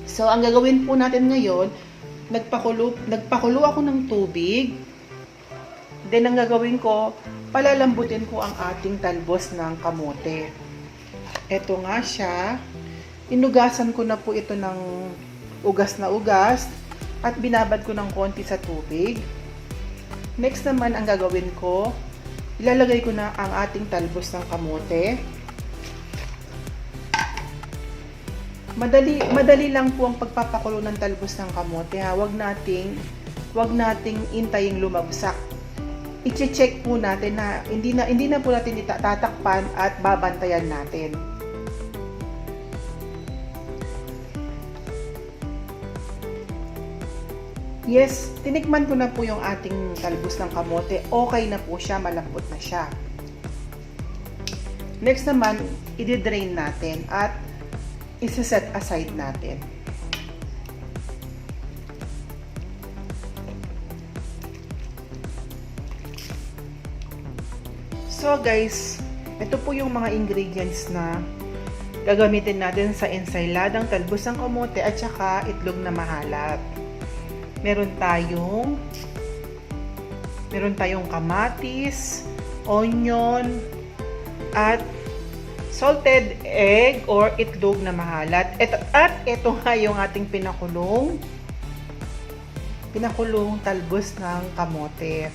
So, ang gagawin po natin ngayon, nagpakulo ako ng tubig. Then, ang gagawin ko, palalambutin ko ang ating talbos ng kamote. Ito nga siya. Inugasan ko na po ito ng ugas na ugas at binabad ko ng konti sa tubig. Next naman, ang gagawin ko, ilalagay ko na ang ating talbos ng kamote. Madali lang po ang pagpapakulo ng talbos ng kamote, ha. Wag nating intaying lumabsak. I-check po natin na hindi na po natin tatakpan at babantayan natin. Yes, tinikman ko na po yung ating talbos ng kamote. Okay na po siya, malambot na siya. Next naman, i-drain natin at isa-set aside natin. So guys, ito po yung mga ingredients na gagamitin natin sa ensaladang talbos ng kamote at saka itlog na mahalap. Meron tayong kamatis, onion, at salted egg or itlog na mahalat. Ito nga yung ating pinakulong talbos ng kamote.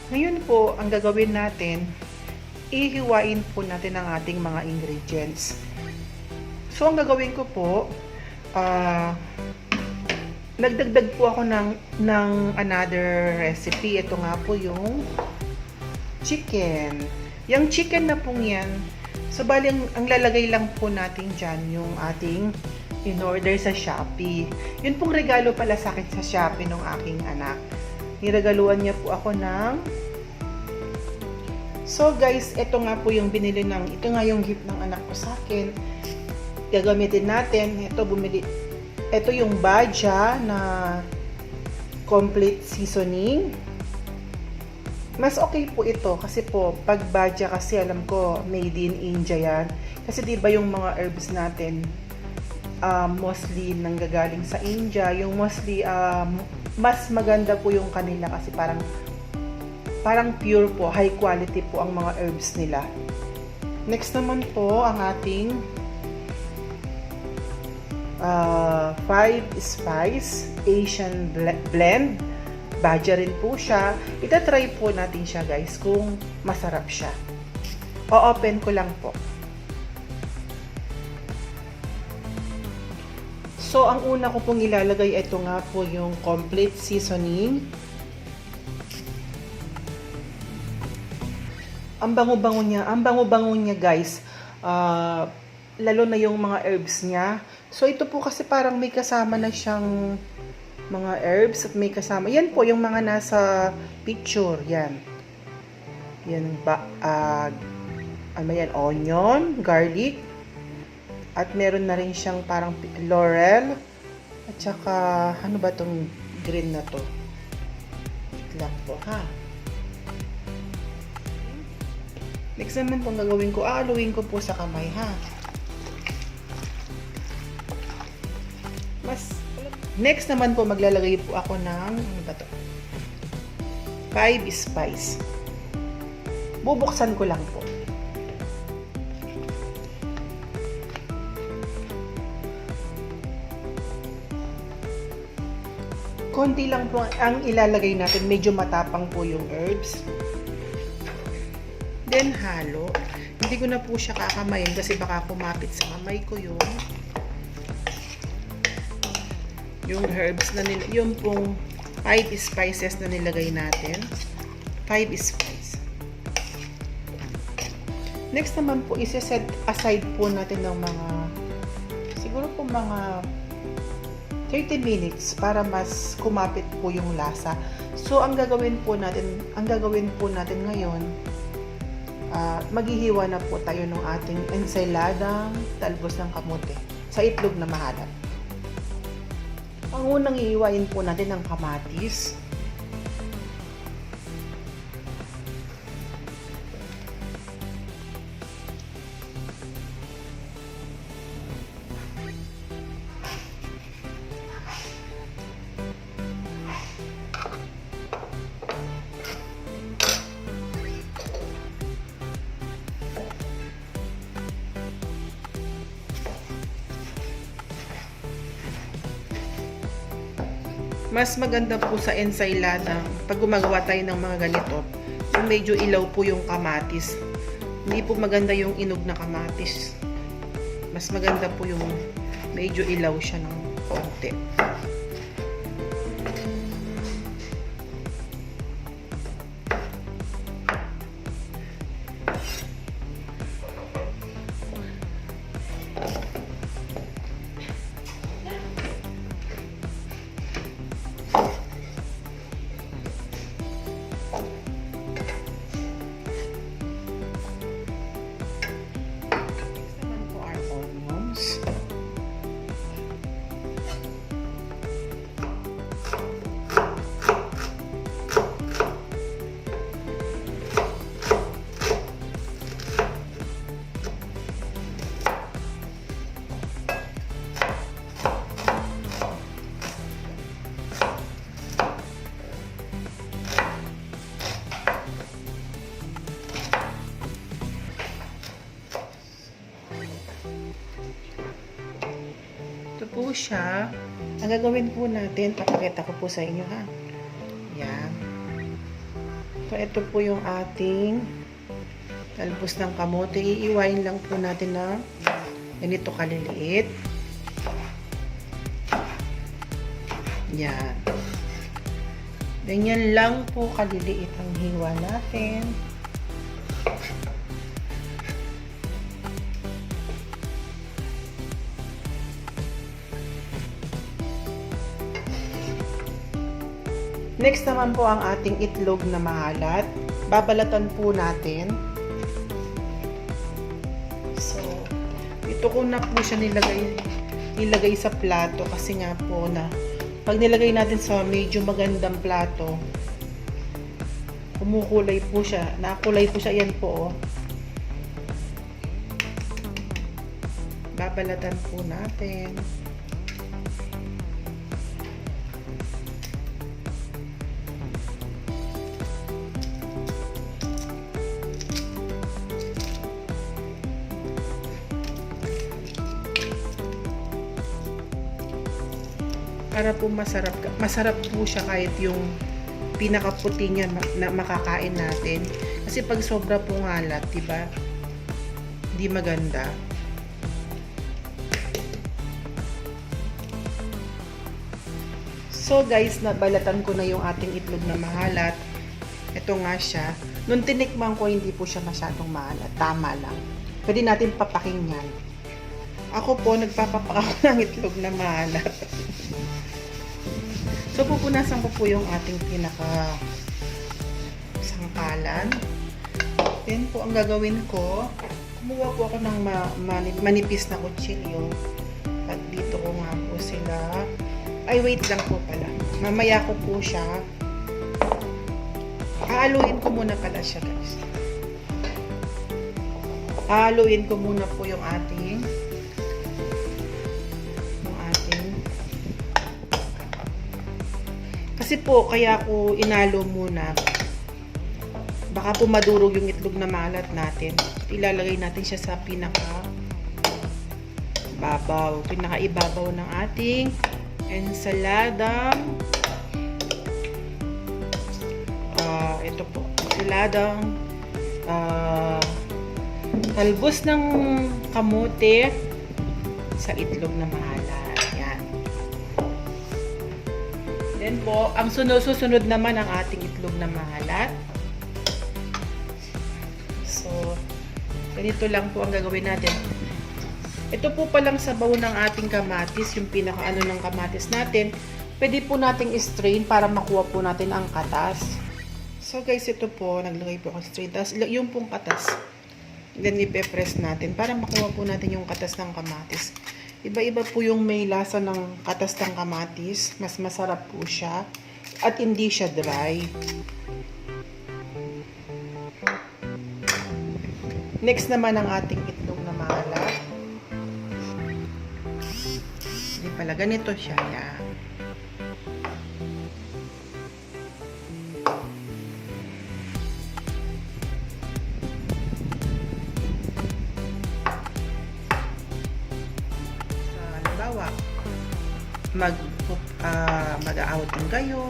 Ngayon po, ang gagawin natin, ihiwain po natin ang ating mga ingredients. So, ang gagawin ko po, nagdagdag po ako ng another recipe. Ito nga po yung chicken. Yung chicken na pong yan, so bali ang lalagay lang po natin dyan yung ating in-order sa Shopee. Yun pong regalo pala sa akin sa Shopee ng aking anak. Niregaluan niya po ako ng... So guys, ito nga po yung binili ito nga yung gift ng anak ko sa akin. Gagamitin natin. Ito yung badja na complete seasoning. Mas okay po ito kasi po pag badja kasi alam ko made in India yan. Kasi diba yung mga herbs natin mostly nanggagaling sa India. Yung mostly mas maganda po yung kanila kasi parang pure po, high quality po ang mga herbs nila. Next naman po ang ating 5 spice Asian blend. Badja rin po siya. Itatry po natin siya guys kung masarap siya. O-open ko lang po. So, ang una ko pong ilalagay, ito nga po yung complete seasoning. Ang bango-bango niya guys. Lalo na yung mga herbs niya. So, ito po kasi parang may kasama na siyang mga herbs at may kasama. Yan po yung mga nasa picture. Yan. Yan yan, onion, garlic. At meron na rin siyang parang laurel. At saka, ano ba tong green na to? Ito lang po, ha? Next naman kung gagawin ko, aaluin ko po sa kamay, ha? Next naman po, maglalagay po ako ng, ano ba to? 5 spice. Bubuksan ko lang po. Konti lang po ang ilalagay natin. Medyo matapang po yung herbs. Then, halo. Hindi ko na po siya kakamayin kasi baka kumapit sa kamay ko yung herbs na yung pong 5 spices na nilagay natin. 5 spice. Next naman po, isa-set aside po natin ng siguro po mga 30 minutes para mas kumapit po yung lasa. So, ang gagawin po natin ngayon, maghihiwa na po tayo ng ating ensaladang talbos ng kamote sa itlog na mahalap. Ang unang iiwain po natin ng kamatis. Mas maganda po sa ensalada, pag gumagawa tayo ng mga ganito, yung medyo ilaw po yung kamatis. Hindi po maganda yung inog na kamatis. Mas maganda po yung medyo ilaw siya ng konti. Ito po siya. Ang gagawin po natin, papakita ko po sa inyo ha. Yan. So, ito po yung ating talbos ng kamote. Iiwain lang po natin na ganito kaliliit. Yan. Ganyan lang po kaliliit ang hiwa natin. Next naman po ang ating itlog na mahalat. Babalatan po natin. So, ito ko na po siya nilagay sa plato kasi nga po na pag nilagay natin sa medyo magandang plato, kumukulay po siya. Nakulay po siya. Yan po. Oh. Babalatan po natin. Para po masarap po siya kahit yung pinakaputi niya na makakain natin. Kasi pag sobra po ngalat, diba? Hindi maganda. So guys, nabalatan ko na yung ating itlog na mahalat. Ito nga siya. Nung tinikman ko, hindi po siya masyadong mahalat. Tama lang. Pwede natin papakinggan. Ako po, nagpapapak ako ng itlog na mahalat. So, pupunasan ko po yung ating pinaka sangkalan. Then po, ang gagawin ko, kumuha po ako ng manipis na kutsilyo. At dito ko nga po sila. Ay, wait lang po pala. Mamaya ko po siya. Aaluin ko muna pala siya, guys. Aaluin ko muna po yung ating kasi po, kaya ako inalo muna. Baka po madurog yung itlog na malat natin. Ilalagay natin siya sa pinaka-ibabaw ng ating ensalada. Ito po, ensaladang talbos ng kamote sa itlog na mahalat. Yan. Then po, ang susunod naman ang ating itlog na mahalat. So, ganito lang po ang gagawin natin. Ito po palang sabaw ng ating kamatis, yung pinakaano ng kamatis natin. Pwede po nating i-strain para makuha po natin ang katas. So guys, ito po, naglagay po ako strain. Tapos yung pong katas. Then ipe-press natin para makuha po natin yung katas ng kamatis. Iba-iba po yung may lasa ng katas ng kamatis. Mas masarap po siya. At hindi siya dry. Next naman ang ating itlog na mahalat. Hindi pala, ganito siya. Yan. mag-aawat ng gayo.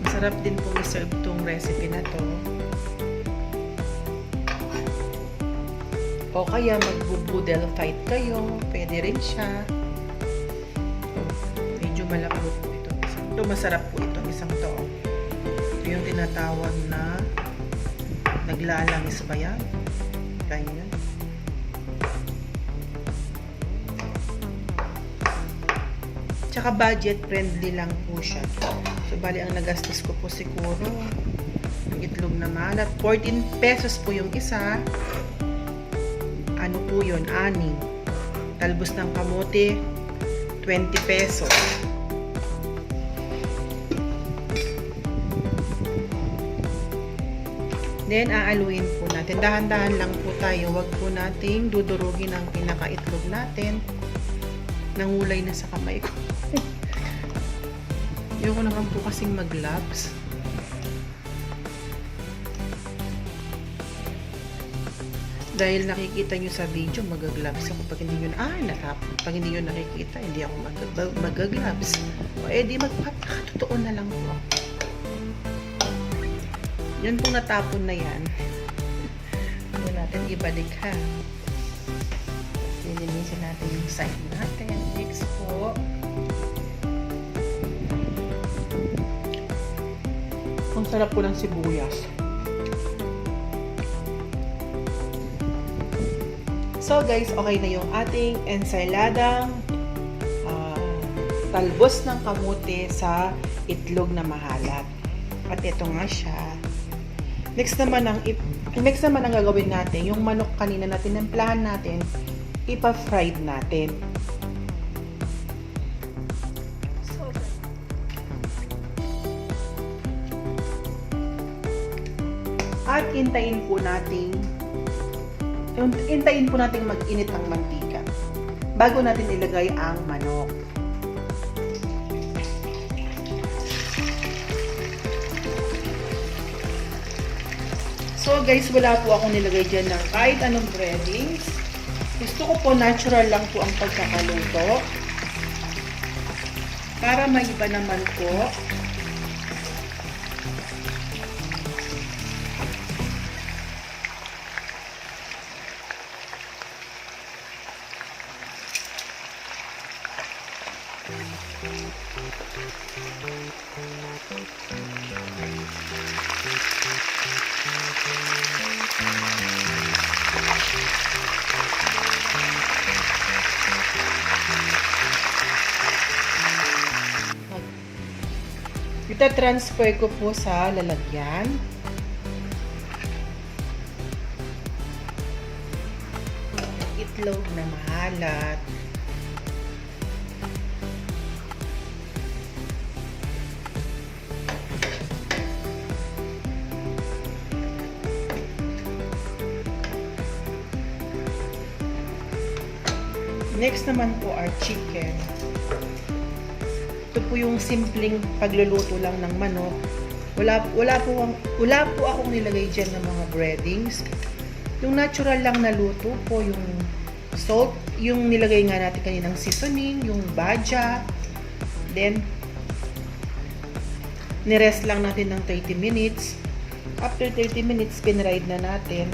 Masarap din po i-serve tong recipe na to. O kaya mag-boodle fight kayo, pwede rin siya. Medyo malambot po ito. Ito masarap po itong isang to. Ito yung tinatawag na naglalangis ba yan? Ganyan. Tsaka budget friendly lang po siya. So, bali ang nagastos ko po siguro yung itlog na malat. 14 pesos po yung isa. Ano po yun? 6. Talbos ng kamote, 20 pesos. Then, aaluin po natin. Dahan-dahan lang po tayo. Huwag po nating dudurugin ang pinakaitlog natin. Nangulay na sa kamay ko. Ayoko naman po kasing mag-gloves. Dahil nakikita nyo sa video, mag-gloves ako. Pag hindi nyo, pag hindi nyo nakikita, hindi ako mag-gloves. O edi magpapakatotoo na lang po. Yan pong natapon na yan. Hindi natin ibalik ha. Lilinisin natin yung side natin. Next po. Ang sarap po ng sibuyas. So guys, okay na yung ating ensaladang talbos ng kamote sa itlog na mahalat. At ito nga siya. Next naman ang gagawin natin, yung manok kanina na tinimplahan natin, ipa-fried natin. At hintayin po nating mag-init ang mantika bago natin ilagay ang manok. So guys, wala po akong nilagay dyan ng kahit anong breadings. Gusto ko po natural lang po ang pagkakaluto para maiba naman po. Ita-transfer ko po sa lalagyan. Itlog na mahalat. Next naman po our chicken. Ito po yung simpleng pagluluto lang ng manok. Wala po akong nilagay dyan ng mga breadings. Yung natural lang na luto po, yung salt, yung nilagay nga natin kaninang seasoning, yung baja. Then, nirest lang natin ng 30 minutes. After 30 minutes, pinride na natin.